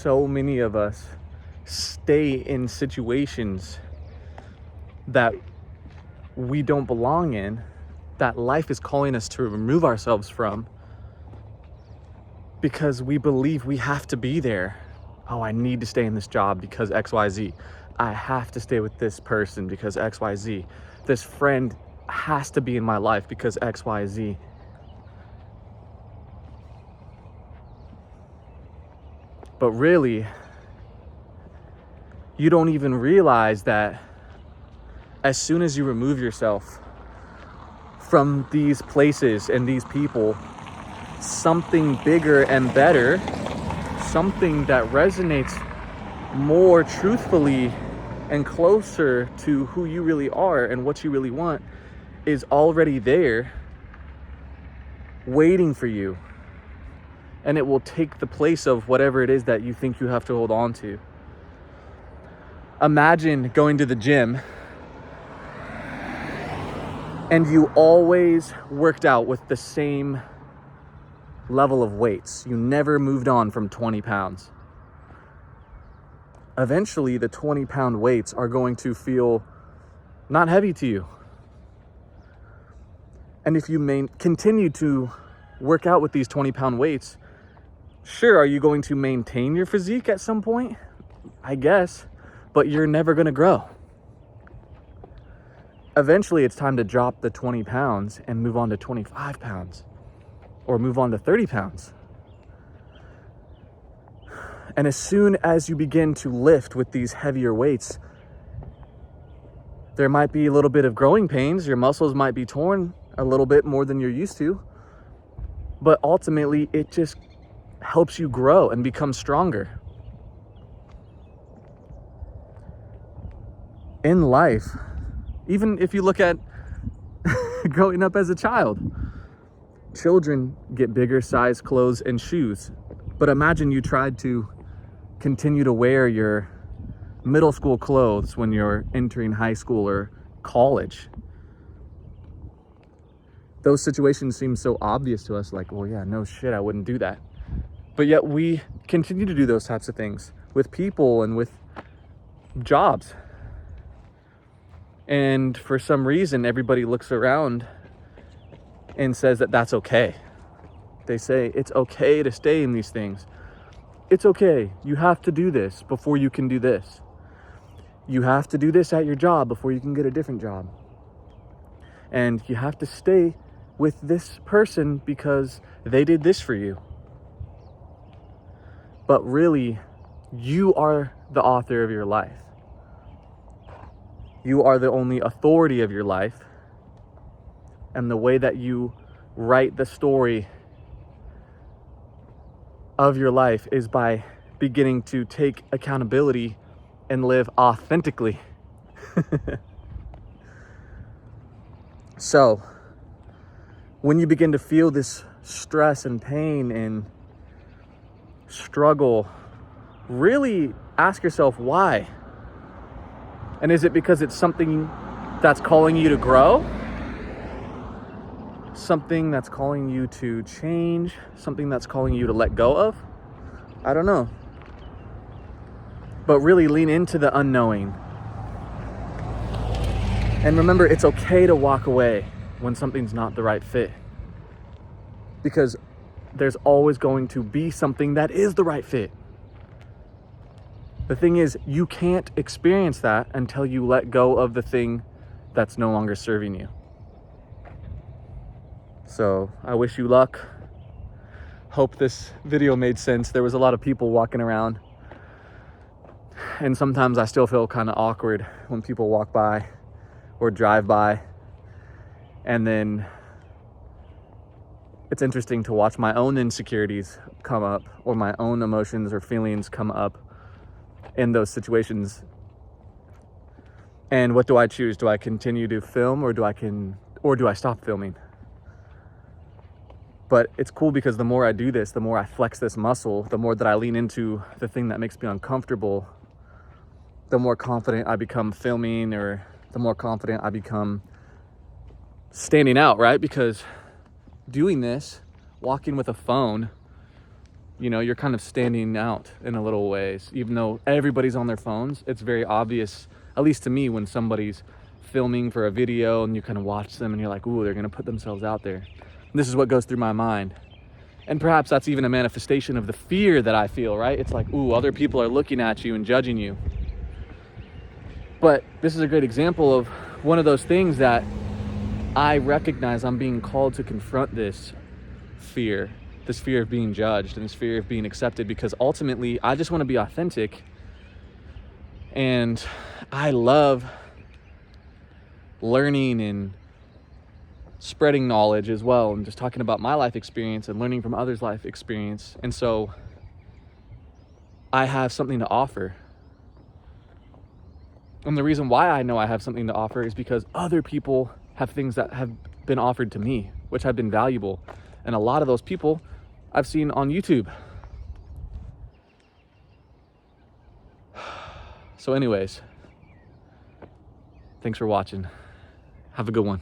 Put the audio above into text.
so many of us stay in situations that we don't belong in, that life is calling us to remove ourselves from, because we believe we have to be there. Oh, I need to stay in this job because XYZ. I have to stay with this person because XYZ. This friend has to be in my life because XYZ. But really, you don't even realize that as soon as you remove yourself from these places and these people, something bigger and better, something that resonates more truthfully and closer to who you really are and what you really want, is already there waiting for you. And it will take the place of whatever it is that you think you have to hold on to. Imagine going to the gym and you always worked out with the same level of weights. You never moved on from 20 pounds. Eventually, the 20-pound weights are going to feel not heavy to you. And if you continue to work out with these 20-pound weights, sure, are you going to maintain your physique at some point? I guess, but you're never going to grow. Eventually, it's time to drop the 20 pounds and move on to 25 pounds or move on to 30 pounds. And as soon as you begin to lift with these heavier weights, there might be a little bit of growing pains. Your muscles might be torn a little bit more than you're used to. But ultimately, it just helps you grow and become stronger. In life, even if you look at growing up as a child, children get bigger size clothes and shoes. But imagine you tried to continue to wear your middle school clothes when you're entering high school or college. Those situations seem so obvious to us, like, well, yeah, no shit, I wouldn't do that. But yet we continue to do those types of things with people and with jobs. And for some reason, everybody looks around and says that that's okay. They say it's okay to stay in these things. It's okay. You have to do this before you can do this. You have to do this at your job before you can get a different job. And you have to stay with this person because they did this for you. But really, you are the author of your life. You are the only authority of your life. And the way that you write the story of your life is by beginning to take accountability and live authentically. So, when you begin to feel this stress and pain and struggle, really ask yourself why. And is it because it's something that's calling you to grow? Something that's calling you to change? Something that's calling you to let go of? I don't know. But really lean into the unknowing. And remember, it's okay to walk away when something's not the right fit. Because there's always going to be something that is the right fit. The thing is, you can't experience that until you let go of the thing that's no longer serving you. So I wish you luck. Hope this video made sense. There was a lot of people walking around. And sometimes I still feel kind of awkward when people walk by or drive by. And then it's interesting to watch my own insecurities come up or my own emotions or feelings come up in those situations. And what do I choose? Do I continue to film or do I stop filming? But it's cool because the more I do this, the more I flex this muscle, the more that I lean into the thing that makes me uncomfortable, the more confident I become filming, or the more confident I become standing out, right? Because doing this, walking with a phone, You know, you're kind of standing out in a little ways. Even though everybody's on their phones, it's very obvious, at least to me, when somebody's filming for a video and you kind of watch them and you're like, ooh, they're gonna put themselves out there. And this is what goes through my mind. And perhaps that's even a manifestation of the fear that I feel, right? It's like, ooh, other people are looking at you and judging you. But this is a great example of one of those things that I recognize I'm being called to confront this fear of being judged and this fear of being accepted, because ultimately I just want to be authentic. And I love learning and spreading knowledge as well, and just talking about my life experience and learning from others' life experience. And so I have something to offer. And the reason why I know I have something to offer is because other people have things that have been offered to me, which have been valuable. And a lot of those people I've seen on YouTube. So anyways, thanks for watching. Have a good one.